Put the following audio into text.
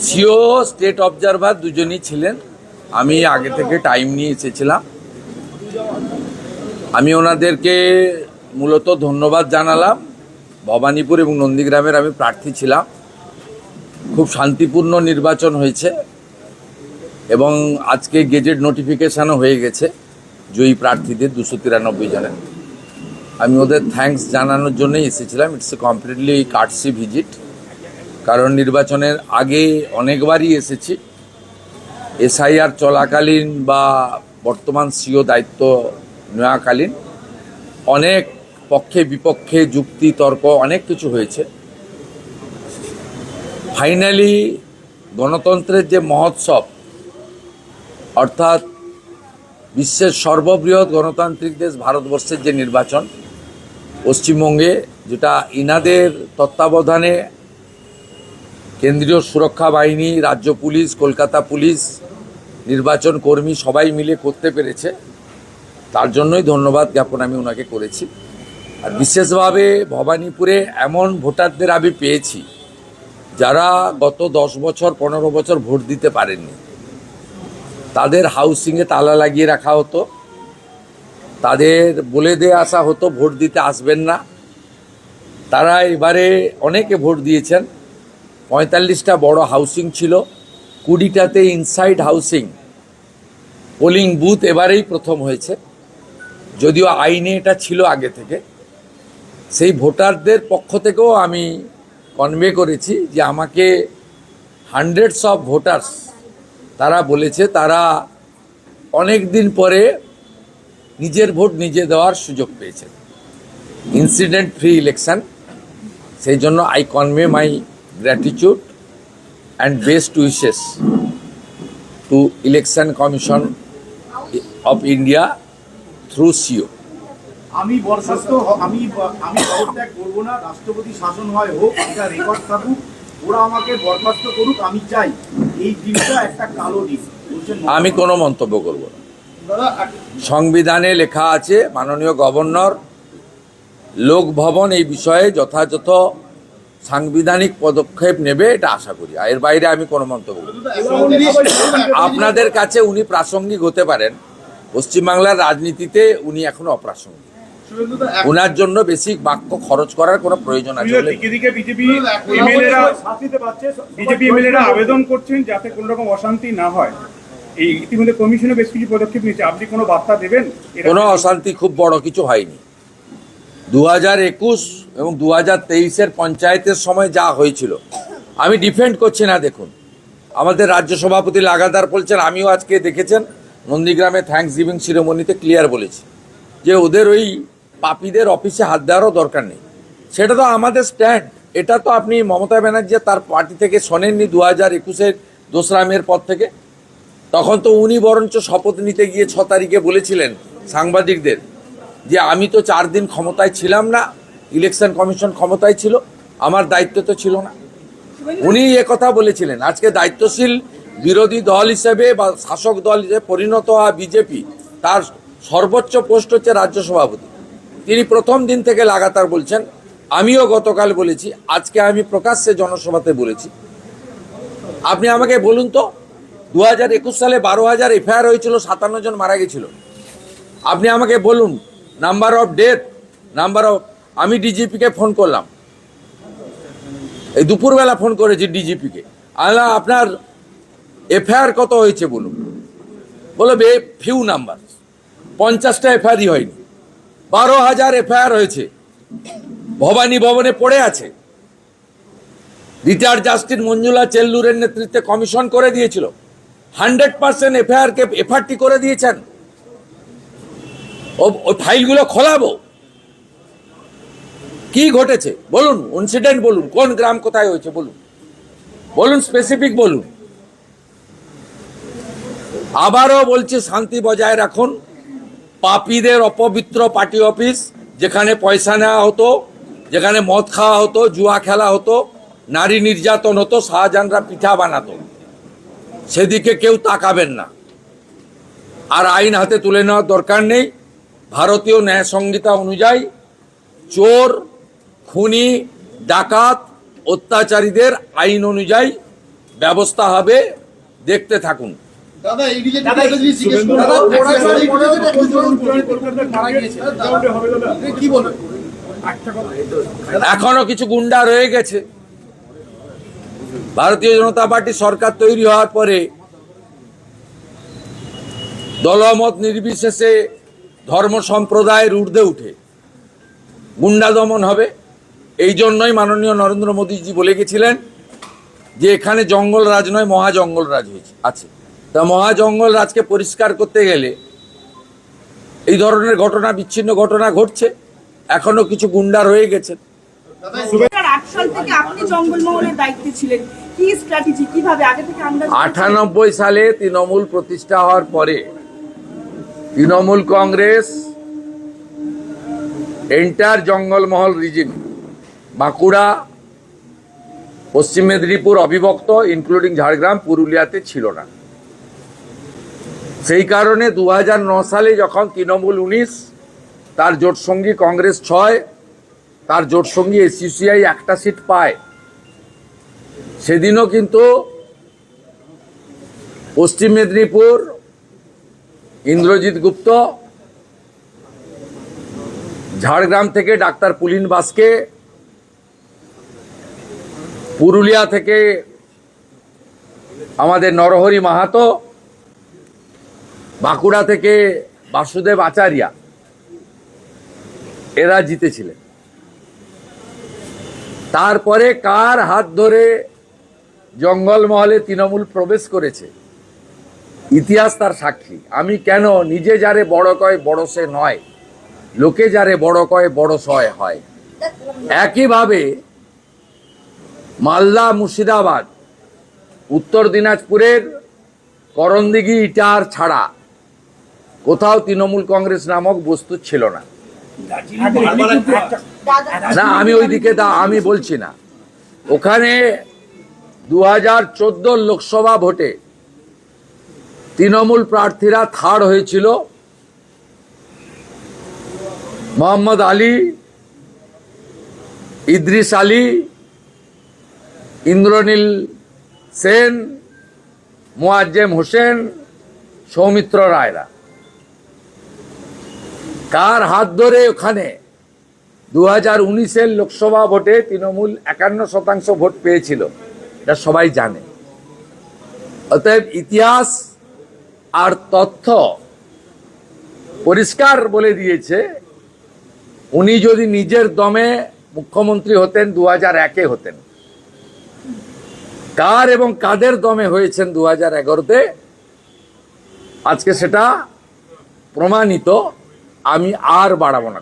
CO state observer দুজনই ছিলেন। আমি আগে থেকে টাইম নিয়ে এসেছিলাম। আমি ওনাদেরকে মূলত ধন্যবাদ জানালাম। ভবানীপুর এবং নন্দীগ্রামের আমি প্রার্থী ছিলাম। খুব শান্তিপূর্ণ নির্বাচন হয়েছে এবং আজকে গেজেট নোটিফিকেশানও হয়ে গেছে জয়ী প্রার্থীদের 293 জনের। আমি ওদের থ্যাঙ্কস জানানোর জন্যই এসেছিলাম। ইটস এ কমপ্লিটলি কার্টসি ভিজিট, কারণ নির্বাচনের আগে অনেকবারই এসেছি। এসআইআর চলাকালীন বা বর্তমান সিও দায়িত্ব নেওয়াকালীন অনেক পক্ষে বিপক্ষে যুক্তি তর্ক অনেক কিছু হয়েছে। ফাইনালি গণতন্ত্রের যে মহোৎসব, অর্থাৎ বিশ্বের সর্ববৃহৎ গণতান্ত্রিক দেশ ভারতবর্ষের যে নির্বাচন পশ্চিমবঙ্গে, যেটা ইনাদের তত্ত্বাবধানে কেন্দ্রীয় সুরক্ষা বাহিনী, রাজ্য পুলিশ, কলকাতা পুলিশ, নির্বাচন কর্মী সবাই মিলে করতে পেরেছে, তার জন্যই ধন্যবাদ জ্ঞাপন আমি ওনাকে করেছি। আর বিশেষভাবে ভবানীপুরে এমন ভোটারদের আমি পেয়েছি যারা গত 10 বছর 15 বছর ভোট দিতে পারেননি। তাদের হাউসিংয়ে তালা লাগিয়ে রাখা হতো, তাদের বলে দিয়ে আসা হতো ভোট দিতে আসবেন না। তারা এবারে অনেকে ভোট দিয়েছেন। 45টা বড় হাউসিং ছিল, 20টাতে ইনসাইড হাউসিং পোলিং বুথ এবারেই প্রথম হয়েছে, যদিও আইনে এটা ছিল আগে থেকে। সেই ভোটারদের পক্ষ থেকেও আমি কনভে করেছি যে আমাকে হান্ড্রেডস অফ ভোটার্স তারা বলেছে তারা অনেক দিন পরে নিজের ভোট নিজে দেওয়ার সুযোগ পেয়েছে। ইনসিডেন্ট ফ্রি ইলেকশন, সেই জন্য I convey my gratitude and best wishes to Election Commission of India through CO. আমি বরখাস্ত, আমি পদত্যাগ করবো না, রাষ্ট্রপতি শাসন হয় হোক, এটা রেকর্ড থাকুক, ওরা আমাকে বরখাস্ত করুক, আমি চাই। এই দিনটা একটা কালো দিন। আমি কোনো মন্তব্য করব না। সংবিধানে লেখা আছে মাননীয় গভর্নর লোকভবন এই বিষয়ে যথাযথ সাংবিধানিক পদক্ষেপ নেবে, এটা আশা করি। এর বাইরে আমি কোনো মন্তব্য করব না। আপনাদের কাছে উনি প্রাসঙ্গিক হতে পারেন, পশ্চিমবাংলার রাজনীতিতে উনি এখনো অপ্রাসঙ্গিক। ওনার জন্য বেশি বাক্য খরচ করার কোনো প্রয়োজন আছে? বিজেপি এমএলএরা আবেদন করছেন যাতে কোনো রকম অশান্তি না হয়। এই ইতিমধ্যে কমিশনে বেশ কিছু পদক্ষেপ নিয়েছে, আপনি কোনো বার্তা দেবেন? কোনো অশান্তি খুব বড় কিছু হয়নি। 2021 এবং 2023-এর পঞ্চায়েতের সময় যা হয়েছিল আমি ডিফেন্ড করছি না। দেখুন, আমাদের রাজ্য সভাপতি লাগাতার বলছেন, আমিও আজকে দেখেছেন নন্দীগ্রামে থ্যাঙ্কস গিভিং সিরেমনিতে ক্লিয়ার বলেছি যে ওদের ওই পাপীদের অফিসে হাত দেওয়ারও দরকার নেই। সেটা তো আমাদের স্ট্যান্ড। এটা তো আপনি মমতা ব্যানার্জি তার পার্টি থেকে শোনেননি 2021-এর 2রা মের পর থেকে। তখন তো উনি বরঞ্চ শপথ নিতে গিয়ে 6 তারিখে বলেছিলেন সাংবাদিকদের যে আমি তো 4 দিন ক্ষমতায় ছিলাম না, ইলেকশন কমিশন ক্ষমতায় ছিল, আমার দায়িত্ব তো ছিল না। উনি কথা বলেছিলেন। আজকে দায়িত্বশীল বিরোধী দল হিসেবে বা শাসক দল হিসেবে পরিণত হওয়া বিজেপি, তার সর্বোচ্চ পোস্ট হচ্ছে রাজ্য সভাপতি। তিনি প্রথম দিন থেকে লাগাতার বলছেন, আমিও গতকাল বলেছি, আজকে আমি প্রকাশ্যে জনসভাতে বলেছি। আপনি আমাকে বলুন তো, 2021 সালে 12,000 এফআইআর হয়েছিল, 57 জন মারা গেছিল। আপনি আমাকে বলুন নাম্বার অফ ডেথ, আমি ডিজিপিকে ফোন করলাম, এই দুপুরবেলা ফোন করেছি ডিজিপিকে, আল্লাহ আপনার এফআইআর কত হয়েছে বলুন। বলবে ফিউ নাম্বার, 50টা এফআইআরই হয়নি। 12,000 এফআইআর হয়েছে, ভবানী ভবনে পড়ে আছে। রিটায়ার্ড জাস্টিস মঞ্জুলা চেল্লুরের নেতৃত্বে কমিশন করে দিয়েছিল, 100% এফআইআরকে এফআরটি করে দিয়েছেন। ওই ফাইলগুলো খোলাবো। কি ঘটেছে বলুন, ইনসিডেন্ট বলুন, কোন গ্রাম কোথায় হয়েছে বলুন, স্পেসিফিক বলুন। আবারও বলছি, শান্তি বজায় রাখুন। পাপীদের অপবিত্র পার্টি অফিস, যেখানে পয়সা নেওয়া হতো, যেখানে মদ খাওয়া হতো, জুয়া খেলা হতো, নারী নির্যাতন হতো, শাহজাহানরা পিঠা বানাতো, সেদিকে কেউ তাকাবেন না। আর আইন হাতে তুলে নেওয়ার দরকার নেই। ভারতীয় ন্যায় সংহিতা অনুযায়ী চোর, খুনি, ডাকাত, অত্যাচারীদের আইন অনুযায়ী ব্যবস্থা হবে, দেখতে থাকুন। দাদা এই রিলেটেড একটা জিনিস জিজ্ঞেস করব। দাদা কি বলবেন? এখনো কিছু গুন্ডা রয়ে গেছে। ভারতীয় জনতা পার্টি সরকার তৈরি হওয়ার পরে দলমত নির্বিশেষে ধর্ম সম্প্রদায়ের ঊর্ধ্বে উঠে গুন্ডা দমন হবে। এই জন্যই মাননীয় নরেন্দ্র মোদীজি বলে গেছিলেন যে এখানে জঙ্গল রাজ নয়, মহাজঙ্গল রাজ হয়েছে আছে। তা মহাজঙ্গল রাজকে পরিষ্কার করতে গেলে এই ধরনের ঘটনা, বিচ্ছিন্ন ঘটনা ঘটছে। এখনো কিছু গুন্ডা রয়ে গেছে। 2008 সাল থেকে আপনি জঙ্গলমহলের দায়িত্বে ছিলেন, কি স্ট্র্যাটেজি, কিভাবে আগে থেকে আন্দাজ? 98 সালে তৃণমূল প্রতিষ্ঠা হওয়ার পরে তৃণমূল কংগ্রেস এন্টার জঙ্গলমহল রিজিন, বাঁকুড়া, পশ্চিম মেদিনীপুর অবিভক্ত ইনক্লুডিং ঝাড়গ্রাম, পুরুলিয়াতে ছিল না। সেই কারণে 2009 সালে যখন তৃণমূল 19, তার জোটসঙ্গী কংগ্রেস 6, তার জোটসঙ্গী এসইউসিআই একটা সিট পায়, সেদিনও কিন্তু পশ্চিম মেদিনীপুর ইন্দ্রজিৎ গুপ্ত, ঝাড়গ্রাম থেকে ডাক্তার পুলিন বাসকে, পুরুলিয়া থেকে আমাদের নরহরি মাহাতো, বাঁকুড়া থেকে বাসুদেব আচার্যা, এরা জিতেছিলেন। তারপরে কার হাত ধরে জঙ্গলমহলে তৃণমূল প্রবেশ করেছে ইতিহাস তার সাক্ষী। আমি কেন নিজে যারে বড় কয় বড় সে নয়, লোকে যারে বড় কয় বড় সয় হয়। একইভাবে মালদা, মুর্শিদাবাদ, উত্তর দিনাজপুরের করণদিঘি, ইটার ছাড়া কোথাও তৃণমূল কংগ্রেস নামক বস্তু ছিল না। না, আমি ওইদিকে আমি বলছি না। ওখানে 2014 লোকসভা ভোটে তৃণমূল প্রার্থীরা থার্ড হয়েছিল মোহাম্মদ আলী, ইদ্রিস আলী, ইন্দ্রনীল সেন, মোয়াজ্জেম হোসেন, সৌমিত্র রায়রা। কার হাত ধরে ওখানে 2019-এর লোকসভা ভোটে তৃণমূল 51% ভোট পেয়েছিল, এটা সবাই জানে। অতএব ইতিহাস আর তথ্য পরিষ্কার বলে দিয়েছে, উনি যদি নিজের দমে মুখ্যমন্ত্রী হতেন 2001-এ হতেন। কার এবং কাদের দমে হয়েছেন 2011-তে, আজকে সেটা প্রমাণিত। আমি আর বাড়াবো না।